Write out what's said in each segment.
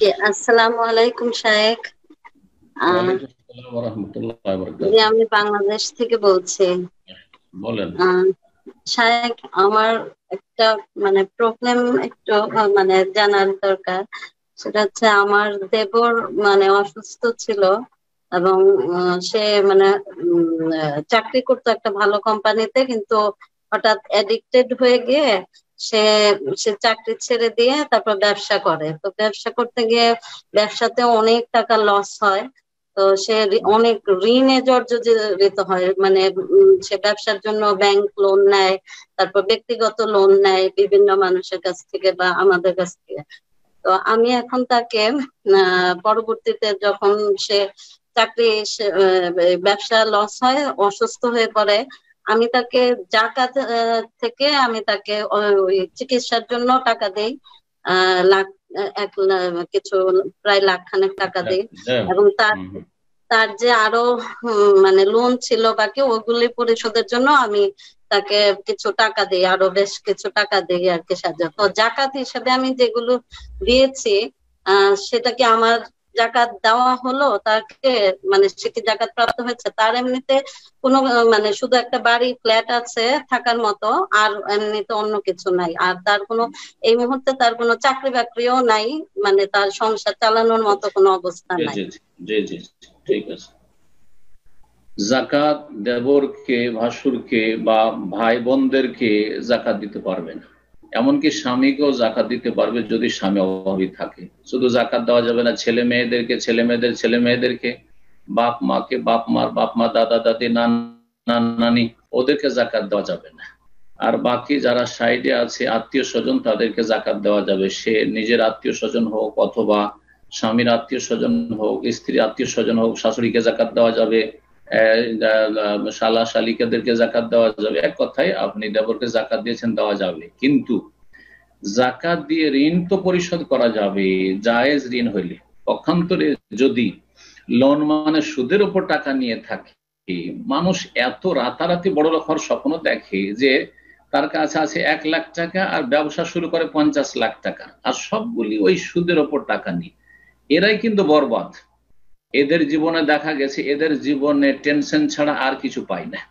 আসসালামু আলাইকুম শায়েখ। ওয়ালাইকুম আসসালাম ওয়া রাহমাতুল্লাহি ওয়া জি, বারাকাতুহু। আমি বাংলাদেশ থেকে বলছি। বলেন। আহ, শায়েখ, আমার একটা প্রবলেম একটু জানার দরকার। সেটা হচ্ছে আমার দেবর অসুস্থ ছিল, এবং সে চাকরি করতো একটা ভালো কোম্পানিতে, কিন্তু হঠাৎ এডিক্টেড হয়ে গিয়ে সে সে চাকরি ছেড়ে দিয়ে তারপর ব্যবসা করে। তো ব্যবসা করতে গিয়ে ব্যবসাতে অনেক টাকা লস হয়। তো সে অনেক ঋণে জর্জরিত হয়। সে ব্যবসার জন্য ব্যাংক লোন নেয়, তারপর ব্যক্তিগত লোন নেয় বিভিন্ন মানুষের কাছ থেকে বা আমাদের কাছ থেকে। তো আমি এখন তাকে পরবর্তীতে যখন সে চাকরি ব্যবসা লস হয়, অসুস্থ হয়ে পড়ে, আমি তাকে জাকাত থেকে আমি তাকে ওই চিকিৎসার জন্য টাকা দেই। লাখ কিছু প্রায় লাখ খানেক টাকা দেই। যাক। এবং তার হুম, হুম। তার যে আরো লোন ছিল বাকি, ওগুলি পরিশোধের জন্য আমি তাকে কিছু টাকা দিই, আরো বেশ কিছু টাকা দিই আর কি সাহায্য। তো জাকাত হিসেবে আমি যেগুলো দিয়েছি, সেটা কি আমার জাকাত দেওয়া হলো তাকে? সে কি জাকাত প্রাপ্ত হয়েছে? তার এমনিতে কোনো শুধু একটা বাড়ি ফ্ল্যাট আছে থাকার মতো, আর এমনিতে অন্য কিছু নাই। আর তার কোনো, এই মুহূর্তে তার কোনো চাকরি বাকরিও নাই, তার সংসার চালানোর মতো কোনো অবস্থা জি নাই। জি জি জি জি, ঠিক আছে। জাকাত দেবরকে, ভাসুরকে বা ভাই বোনদেরকে জাকাত দিতে পারবে না। এমনকি স্বামীকেও জাকাত দিতে পারবে যদি স্বামী অভাবী থাকে। শুধু জাকাত দেওয়া যাবে না ছেলে মেয়েদেরকে, ছেলে মেয়েদের ছেলে মেয়েদেরকে, বাপ মাকে, বাপ মার বাপ মা, দাদা দাদি, নানা নানি, ওদেরকে জাকাত দেওয়া যাবে না। আর বাকি যারা সাইডে আছে আত্মীয় স্বজন, তাদেরকে জাকাত দেওয়া যাবে। সে নিজের আত্মীয় স্বজন হোক, অথবা স্বামীর আত্মীয় স্বজন হোক, স্ত্রীর আত্মীয় স্বজন হোক, শাশুড়িকে জাকাত দেওয়া যাবে, শালা শালিকাদেরকে জাকাত দেওয়া যাবে। এক কথায় আপনি দেবরকে জাকাত দিয়েছেন, দেওয়া যাবে। কিন্তু জাকাত দিয়ে ঋণ তো পরিশোধ করা যাবে, জায়েজ ঋণ হইলে। পক্ষান্তরে যদি লোন মানে সুদের উপর টাকা নিয়ে থাকে, মানুষ এত রাতারাতি বড় লোক হওয়ার স্বপ্ন দেখে যে তার কাছে আছে 1,00,000 টাকা আর ব্যবসা শুরু করে 50,00,000 টাকা, আর সবগুলি ওই সুদের উপর টাকা নিয়ে। এরাই কিন্তু বরবাদ। এদের জীবনে দেখা গেছে, এদের জীবনে টেনশন ছাড়া আর কিছু পায় না।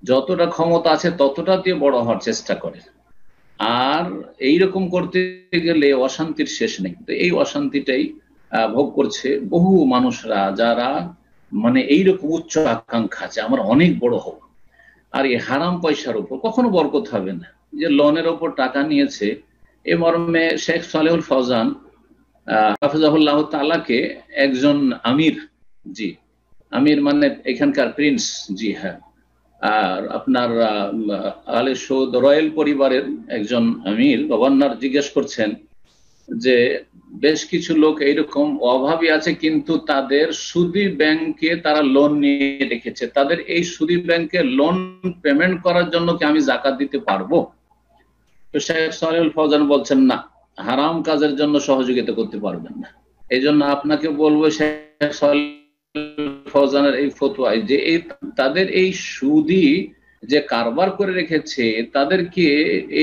যতটা ক্ষমতা আছে ততটা দিয়ে বড় হওয়ার চেষ্টা করে। আর এইরকম করতে গেলে অশান্তির শেষ নেই। তো এই অশান্তিটাই ভোগ করছে বহু মানুষরা, যারা এইরকম উচ্চ আকাঙ্ক্ষা আছে আমার অনেক বড় হোক। আর এই হারাম পয়সার উপর কখনো বরকত হবে না। যে লোনের ওপর টাকা নিয়েছে, এ মর্মে শেখ সালেহুল ফৌজান হাফিজাহুল্লাহ তাআলাকে একজন আমির, জি আমির মানে এখানকার প্রিন্স, জি হ্যাঁ, আর আপনার আলে সৌদ রয়্যাল পরিবারের একজন আমির, গভর্নর জিজ্ঞেস করছেন যে বেশ কিছু লোক এইরকম অভাবী আছে, কিন্তু তাদের সুদী ব্যাংকে তারা লোন নিয়ে রেখেছে, তাদের এই সুদী ব্যাংকে লোন পেমেন্ট করার জন্য কি আমি জাকাত দিতে পারবো? তো শেখ সালেহুল ফৌজান বলছেন না, হারাম কাজের জন্য সহযোগিতা করতে পারবেন না। এই জন্য আপনাকে বলবো শেখ সালেহুল ফৌজানের এই ফতোয়ায় যে এই তাদের এই সুদী যে কারবার করে রেখেছে, তাদেরকে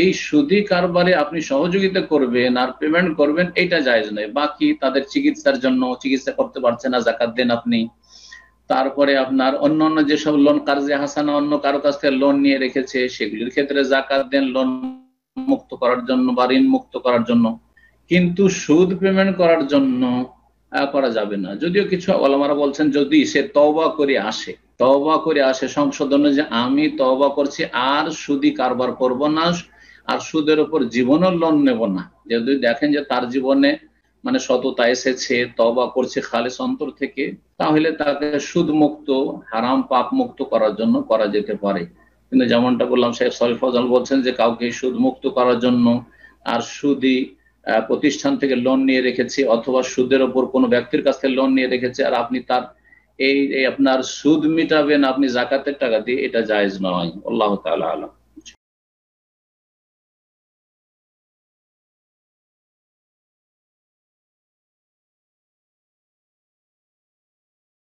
এই সুদী কারবারে আপনি সহযোগিতা করবেন আর পেমেন্ট করবেন, এটা জায়েজ নয়। বাকি তাদের চিকিৎসার জন্য, চিকিৎসা করতে পারছে না, জাকাত দেন আপনি। তারপরে আপনার অন্যান্য যেসব লোন, কার্জে হাসানা, অন্য কারো কাছ থেকে লোন নিয়ে রেখেছে, সেগুলির ক্ষেত্রে জাকাত দেন, লোন মুক্ত করার জন্য বা ঋণ মুক্ত করার জন্য। কিন্তু সুদ পেমেন্ট করার জন্য করা যাবে না। যদিও কিছু ওলামারা বলছেন যদি সে তওবা করে আসে, তওবা করে আসে সংশোধনে, যে আমি তওবা করছি আর সুদি কারবার করব না, আর সুদের উপর জীবনের লোন নেব না। যদি দেখেন যে তার জীবনে সততা এসেছে, তওবা করছে খালেস অন্তর থেকে, তাহলে তাকে সুদ মুক্ত, হারাম পাপ মুক্ত করার জন্য করা যেতে পারে। কিন্তু যেমনটা বললাম, শেখ সালেহ ফজল বলছেন যে কাউকে সুদ মুক্ত করার জন্য আর সুদি প্রতিষ্ঠান থেকে লোন নিয়ে রেখেছে, অথবা সুদের ওপর কোনো ব্যক্তির কাছ থেকে লোন নিয়ে রেখেছে, আর আপনি তার এই আপনার সুদ মিটাবেন আপনি জাকাতের টাকা দিয়ে, এটা জায়েজ নয়। আল্লাহ তাআলা আলাম।